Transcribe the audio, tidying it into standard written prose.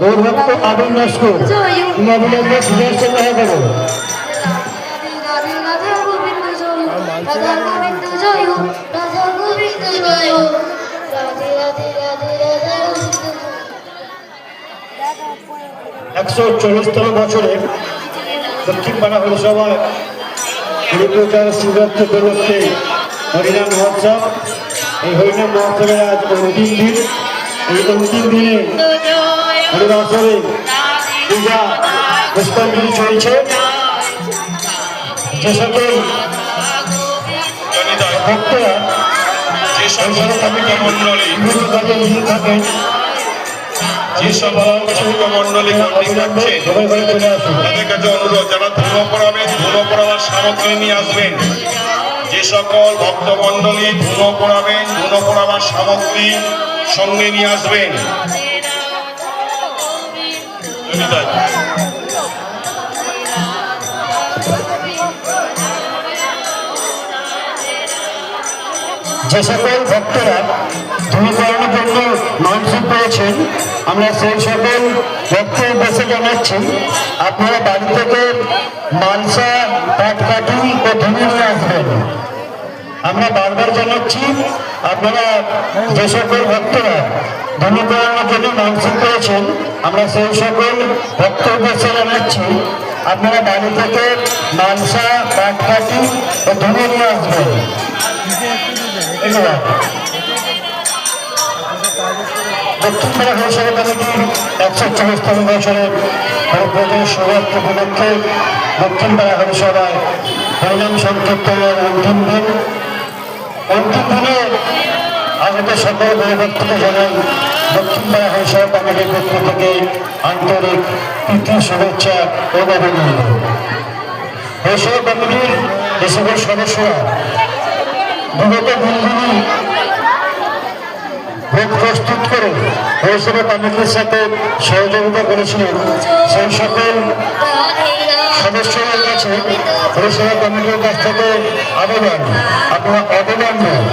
গৌরভক্ত আবির নস্কর তুমি অবিলম্বে সুযোগ সঙ্গে করো। একশো 40তম বছরে দক্ষিণ পাড়া হরিসভায় হরিপ্রচার শিবরাত্রি উপলক্ষে হরিনাম মহোৎসব। এই হরিনাম মহোৎসবের আজ অন্তিম দিন। এই অন্তিম দিনে হরিবাসরে পূজা পুষ্পাঞ্জলি চলছে। যে সকল ভক্তরা যে সকল কমিটি মন্ডলী বিভিন্ন কাজে নিয়ে থাকেন, যে সকল ভক্ত মন্ডলী সবাই ঘরে চলে আসুন। তাদের কাছে অনুরোধ, যারা ধুনো পড়াবেন ধুনো পড়াবার সামগ্রী নিয়ে আসবেন। যে সকল ভক্ত মন্ডলী ধুনো পড়াবেন ধুনো পড়াবার সামগ্রী সঙ্গে নিয়ে আসবেন। যে সকল ভক্তরা ধূমীকরণের জন্য মানসিক পেয়েছেন, আমরা সেই সকল ভক্তের উদ্দেশ্যে জানাচ্ছি আপনারা বাড়ি থেকে মালসা, পাটকাঠি ও ধুমি নিয়ে আসবেন। আমরা বারবার জানাচ্ছি আপনারা যে সকল ভক্তরা ধূমীকরণের জন্য মানসিক পেয়েছেন, আমরা সেই সকল ভক্তের উদ্দেশ্যে জানাচ্ছি আপনারা বাড়ি থেকে মালসা, পাটকাঠি ও ধুমি নিয়ে আসবেন। দক্ষিণ পাড়া হরিসভা কমিটির 140তম বছরের হরিপ্রচার শিবরাত্রি উপলক্ষে দক্ষিণ পাড়া হরিসভায় হরিনাম সংকীর্তনের অন্তিম দিন। অন্তিম দিনে আগত সকল ভক্তকে জানাই দক্ষিণ পাড়া হরিসভা কমিটির পক্ষ থেকে আন্তরিক প্রীতি, শুভেচ্ছা ও অভিনন্দন। হরিসভা কমিটির যে সকল সদস্যরা বিগত দিনগুলি ভোগ প্রস্তুত করে হরিসভা কমিটির সাথে সহযোগিতা করেছিলেন, সেই সকল সদস্যদের কাছে হরিসভা কমিটির কাছ থেকে আবেদন, আপনারা অবদান